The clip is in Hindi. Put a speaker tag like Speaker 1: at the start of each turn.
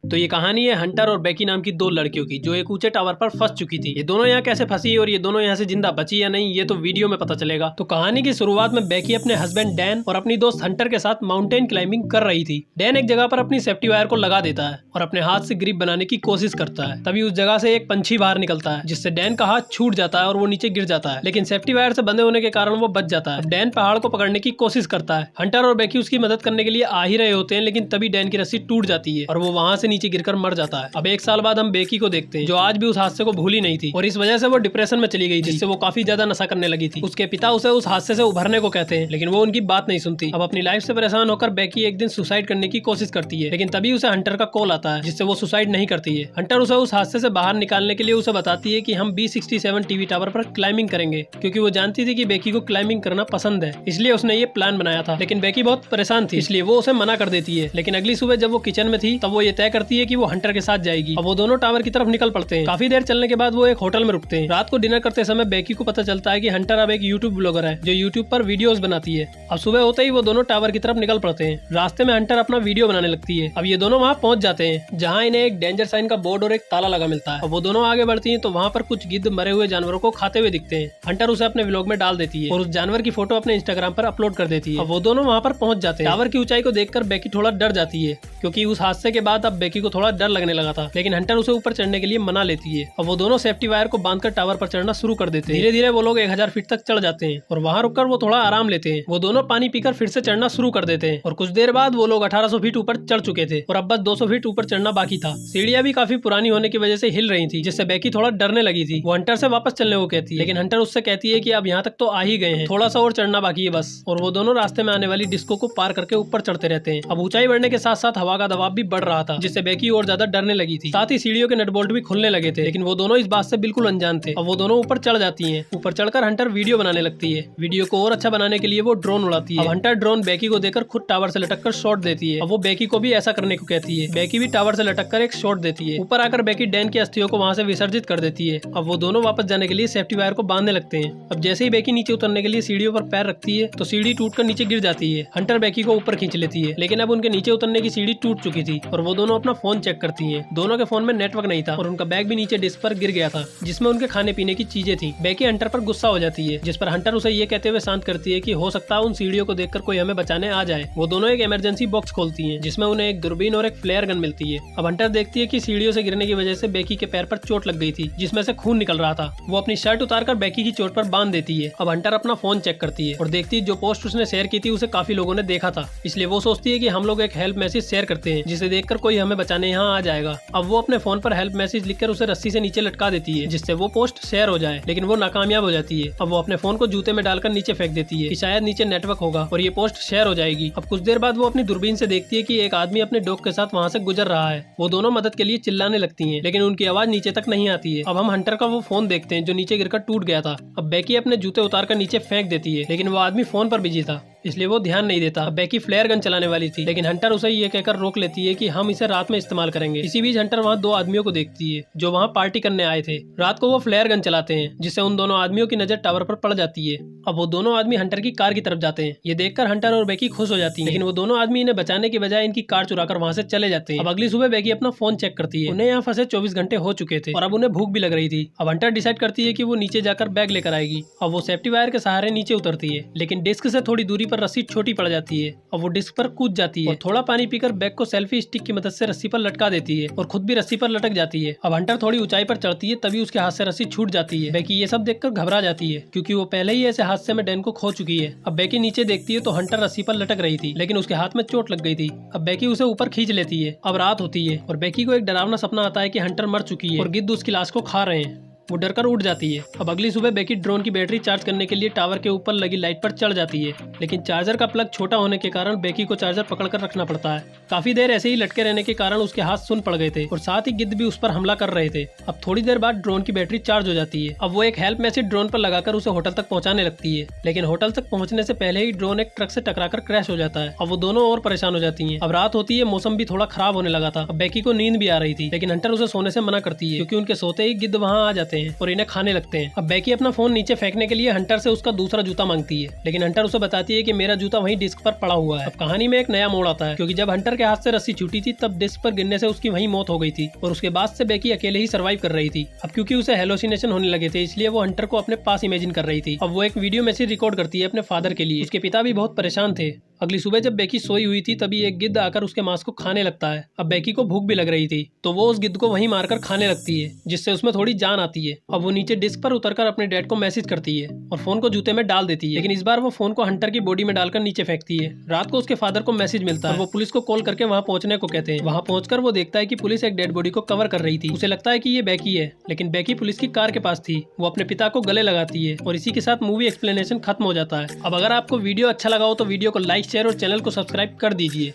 Speaker 1: तो ये कहानी है हंटर और बेकी नाम की दो लड़कियों की, जो एक ऊंचे टावर पर फंस चुकी थी। ये दोनों यहाँ कैसे फंसी और ये दोनों यहाँ से जिंदा बची या नहीं, ये तो वीडियो में पता चलेगा। तो कहानी की शुरुआत में बेकी अपने हस्बैंड डैन और अपनी दोस्त हंटर के साथ माउंटेन क्लाइंबिंग कर रही थी। डैन एक जगह पर अपनी सेफ्टी वायर को लगा देता है और अपने हाथ से ग्रिप बनाने की कोशिश करता है। तभी उस जगह से एक पंछी बाहर निकलता है, जिससे डैन का हाथ छूट जाता है और वो नीचे गिर जाता है। लेकिन सेफ्टी वायर से बंधे होने के कारण वो बच जाता है। डैन पहाड़ को पकड़ने की कोशिश करता है। हंटर और बेकी उसकी मदद करने के लिए आ ही रहे होते हैं, लेकिन तभी डैन की रस्सी टूट जाती है और वो वहां से नीचे गिरकर मर जाता है। अब एक साल बाद हम बेकी को देखते हैं, जो आज भी उस हादसे को भूली नहीं थी और इस वजह से वो डिप्रेशन में चली गई थी, जिससे वो काफी ज्यादा नशा करने लगी थी। उसके पिता उसे उस हादसे से उभरने को कहते हैं, लेकिन वो उनकी बात नहीं सुनती। अब अपनी लाइफ से परेशान होकर बेकी एक दिन सुसाइड करने की कोशिश करती है, लेकिन तभी उसे हंटर का कॉल आता है, जिससे वो सुसाइड नहीं करती है। हंटर उसे उस हादसे से बाहर निकालने के लिए उसे बताती है कि हम B67 टीवी टावर पर क्लाइंबिंग करेंगे, क्योंकि वो जानती थी कि बेकी को क्लाइंबिंग करना पसंद है, इसलिए उसने ये प्लान बनाया था। लेकिन बेकी बहुत परेशान थी, इसलिए वो उसे मना कर देती है। लेकिन अगली सुबह जब वो किचन में थी, तब वो ये तय करती है कि वो हंटर के साथ जाएगी। अब वो दोनों टावर की तरफ निकल पड़ते हैं। काफी देर चलने के बाद वो एक होटल में रुकते हैं। रात को डिनर करते समय बेकी को पता चलता है कि हंटर अब एक यूट्यूब ब्लॉगर है, जो यूट्यूब पर वीडियोस बनाती है। अब सुबह होते ही वो दोनों टावर की तरफ निकल पड़ते हैं। रास्ते में हंटर अपना वीडियो बनाने लगती है। अब ये दोनों वहाँ पहुंच जाते हैं, जहाँ इन्हें एक डेंजर साइन का बोर्ड और एक ताला लगा मिलता है। अब वो दोनों आगे बढ़ती हैं तो वहाँ पर कुछ गिद्ध मरे हुए जानवरों को खाते हुए दिखते हैं। हंटर उसे अपने व्लॉग में डाल देती है और उस जानवर की फोटो अपने इंस्टाग्राम पर अपलोड कर देती है। अब वो दोनों वहाँ पर पहुंच जाते हैं। टावर की ऊंचाई को देखकर बेकी थोड़ा डर जाती है, क्योंकि उस हादसे के बाद अब बेकी को थोड़ा डर लगने लगा था। लेकिन हंटर उसे ऊपर चढ़ने के लिए मना लेती है। अब वो दोनों सेफ्टी वायर को बांधकर टावर पर चढ़ना शुरू कर देते हैं। धीरे धीरे वो लोग 1000 फीट तक चढ़ जाते हैं और वहाँ रुककर वो थोड़ा आराम लेते हैं। वो दोनों पानी पीकर फिर से चढ़ना शुरू कर देते हैं और कुछ देर बाद वो लोग 1800 फीट ऊपर चढ़ चुके थे और अब बस 200 फीट ऊपर चढ़ना बाकी था। सीढ़ियां भी काफी पुरानी होने की वजह से हिल रही थी, जिससे बेकी थोड़ा डरने लगी थी। वो हंटर से वापस चलने को कहती है, लेकिन हंटर उससे कहती है कि अब यहाँ तक तो आ ही गए हैं, थोड़ा सा और चढ़ना बाकी है बस। और वो दोनों रास्ते में आने वाली डिस्को को पार करके ऊपर चढ़ते रहते हैं। अब ऊंचाई बढ़ने के साथ साथ हवा का दबाव भी बढ़ रहा था, जिससे बेकी और ज्यादा डरने लगी थी। साथ ही सीढ़ियों के नट बोल्ट भी खुलने लगे थे, लेकिन वो दोनों इस बात से बिल्कुल अनजान थे। अब वो दोनों ऊपर चढ़ जाती हैं। ऊपर चढ़कर हंटर वीडियो बनाने लगती है। वीडियो को और अच्छा बनाने के लिए वो ड्रोन उड़ाती है। अब हंटर ड्रोन बेकी को देकर खुद टावर से लटक कर शॉट देती है। अब वो बेकी को भी ऐसा करने को कहती है। बेकी भी टावर से लटक कर एक शॉट देती है। ऊपर आकर बेकी डैन की अस्थियों को वहाँ से विसर्जित कर देती है। अब वो दोनों वापस जाने के लिए सेफ्टी वायर को बांधने लगते हैं। अब जैसे ही बेकी नीचे उतरने के लिए सीढ़ियों पर पैर रखती है, तो सीढ़ी टूटकर नीचे गिर जाती है। हंटर बेकी को ऊपर खींच लेती है, लेकिन अब उनके नीचे उतरने की सीढ़ी टूट चुकी थी और वो दोनों अपना फोन चेक करती है। दोनों के फोन में नेटवर्क नहीं था और उनका बैग भी नीचे डिस्क पर गिर गया था, जिसमें उनके खाने पीने की चीजें थी। बेकी हंटर पर गुस्सा हो जाती है, जिस पर हंटर उसे ये कहते हुए शांत करती है कि हो सकता है उन सीढ़ियों को देखकर कोई हमें बचाने आ जाए। वो दोनों एक इमरजेंसी बॉक्स खोलती हैं, जिसमें उन्हें एक दूरबीन और एक फ्लेयर गन मिलती है। अब हंटर देखती है कि सीढ़ियों से गिरने की वजह से बेकी के पैर पर चोट लग गई थी, जिसमें से खून निकल रहा था। वो अपनी शर्ट उतारकर बेकी की चोट पर बांध देती है। अब हंटर अपना फोन चेक करती है और देखती है जो पोस्ट उसने शेयर की थी उसे काफी लोगों ने देखा था, इसलिए वो सोचती है कि हम लोग एक हेल्प मैसेज शेयर करते हैं, जिसे देखकर कोई हमें बचाने यहाँ आ जाएगा। अब वो अपने फोन पर हेल्प मैसेज लिखकर उसे रस्सी से नीचे लटका देती है, जिससे वो पोस्ट शेयर हो जाए, लेकिन वो नाकामयाब हो जाती है। अब वो अपने फोन को जूते में डालकर नीचे फेंक देती है कि शायद नीचे नेटवर्क होगा और ये पोस्ट शेयर हो जाएगी। अब कुछ देर बाद वो अपनी दूरबीन से देखती है कि एक आदमी अपने डॉग के साथ वहाँ से गुजर रहा है। वो दोनों मदद के लिए चिल्लाने लगती हैं, लेकिन उनकी आवाज नीचे तक नहीं आती है। अब हम हंटर का वो फोन देखते हैं, जो नीचे गिरकर टूट गया था। अब बेकी अपने जूते उतारकर नीचे फेंक देती है, लेकिन वो आदमी फोन पर बिजी था, इसलिए वो ध्यान नहीं देता। बेकी फ्लेयर गन चलाने वाली थी, लेकिन हंटर उसे ये कहकर रोक लेती है कि हम इसे रात में इस्तेमाल करेंगे। इसी बीच हंटर वहाँ दो आदमियों को देखती है, जो वहाँ पार्टी करने आए थे। रात को वो फ्लेयर गन चलाते हैं, जिससे उन दोनों आदमियों की नजर टावर पर पड़ जाती है। अब वो दोनों आदमी हंटर की कार की तरफ जाते हैं। ये देखकर हंटर और बेकी खुश हो जाती है, लेकिन वो दोनों आदमी इन्हें बचाने की बजाय इनकी कार चुराकर वहाँ से चले जाते हैं। अब अगली सुबह बेकी अपना फोन चेक करती है। उन्हें यहाँ फंसे 24 घंटे हो चुके थे और अब उन्हें भूख भी लग रही थी। अब हंटर डिसाइड करती है कि वो नीचे जाकर बैग लेकर आएगी। अब वो सेफ्टी वायर के सहारे नीचे उतरती है, लेकिन डिस्क से थोड़ी दूरी पर रस्सी छोटी पड़ जाती है। अब वो डिस्क पर कूद जाती है और थोड़ा पानी पीकर बैग को सेल्फी स्टिक की मदद से रस्सी पर लटका देती है और खुद भी रस्सी पर लटक जाती है। अब हंटर थोड़ी ऊंचाई पर चढ़ती है, तभी उसके हाथ से रस्सी छूट जाती है। बेकी ये सब देखकर घबरा जाती है, क्योंकि वो पहले ही ऐसे हादसे में डैन को खो चुकी है। अब बेकी नीचे देखती है तो हंटर रस्सी पर लटक रही थी, लेकिन उसके हाथ में चोट लग गई थी। अब बेकी उसे ऊपर खींच लेती है। अब रात होती है और बेकी को एक डरावना सपना आता है कि हंटर मर चुकी है और गिद्ध उसकी लाश को खा रहे हैं। वो डरकर उठ जाती है। अब अगली सुबह बेकी ड्रोन की बैटरी चार्ज करने के लिए टावर के ऊपर लगी लाइट पर चढ़ जाती है, लेकिन चार्जर का प्लग छोटा होने के कारण बेकी को चार्जर पकड़कर रखना पड़ता है। काफी देर ऐसे ही लटके रहने के कारण उसके हाथ सुन पड़ गए थे और साथ ही गिद्ध भी उस पर हमला कर रहे थे। अब थोड़ी देर बाद ड्रोन की बैटरी चार्ज हो जाती है। अब वो एक हेल्प मैसेज ड्रोन पर लगाकर उसे होटल तक पहुंचाने लगती है, लेकिन होटल तक पहुंचने से पहले ही ड्रोन एक ट्रक से टकराकर क्रैश हो जाता है। अब वो दोनों और परेशान हो जाती है। अब रात होती है, मौसम भी थोड़ा खराब होने लगा था। अब बेकी को नींद भी आ रही थी, लेकिन हंटर उसे सोने से मना करती है, क्योंकि उनके सोते ही गिद्ध वहाँ आ जाते जाते हैं और इन्हें खाने लगते हैं। अब बेकी अपना फोन नीचे फेंकने के लिए हंटर से उसका दूसरा जूता मांगती है, लेकिन हंटर उसे बताती है कि मेरा जूता वहीं डिस्क पर पड़ा हुआ है। अब कहानी में एक नया मोड़ आता है, क्योंकि जब हंटर के हाथ से रस्सी छूटी थी तब डिस्क पर गिरने से उसकी वहीं मौत हो गई थी और उसके बाद से बेकी अकेले ही सर्वाइव कर रही थी। अब क्योंकि उसे हेलोसिनेशन होने लगे थे, इसलिए वो हंटर को अपने पास इमेजिन कर रही थी। अब वो एक वीडियो मैसेज रिकॉर्ड करती है अपने फादर के लिए। उसके पिता भी बहुत परेशान थे। अगली सुबह जब बेकी सोई हुई थी तभी एक गिद्ध आकर उसके मांस को खाने लगता है। अब बेकी को भूख भी लग रही थी, तो वो उस गिद्ध को वहीं मारकर खाने लगती है, जिससे उसमें थोड़ी जान आती है। अब वो नीचे डिस्क पर उतरकर अपने डैड को मैसेज करती है और फोन को जूते में डाल देती है, लेकिन इस बार वो फोन को हंटर की बॉडी में डालकर नीचे फेंकती है। रात को उसके फादर को मैसेज मिलता है, वो पुलिस को कॉल करके वहाँ पहुंचने को कहते हैं। वहाँ पहुंचकर वो देखता है कि पुलिस एक डेड बॉडी को कवर कर रही थी। उसे लगता है कि ये बेकी है, लेकिन बेकी पुलिस की कार के पास थी। वो अपने पिता को गले लगाती है और इसी के साथ मूवी एक्सप्लेनेशन खत्म हो जाता है। अब अगर आपको वीडियो अच्छा लगा हो तो वीडियो को लाइक, शेयर और चैनल को सब्सक्राइब कर दीजिए।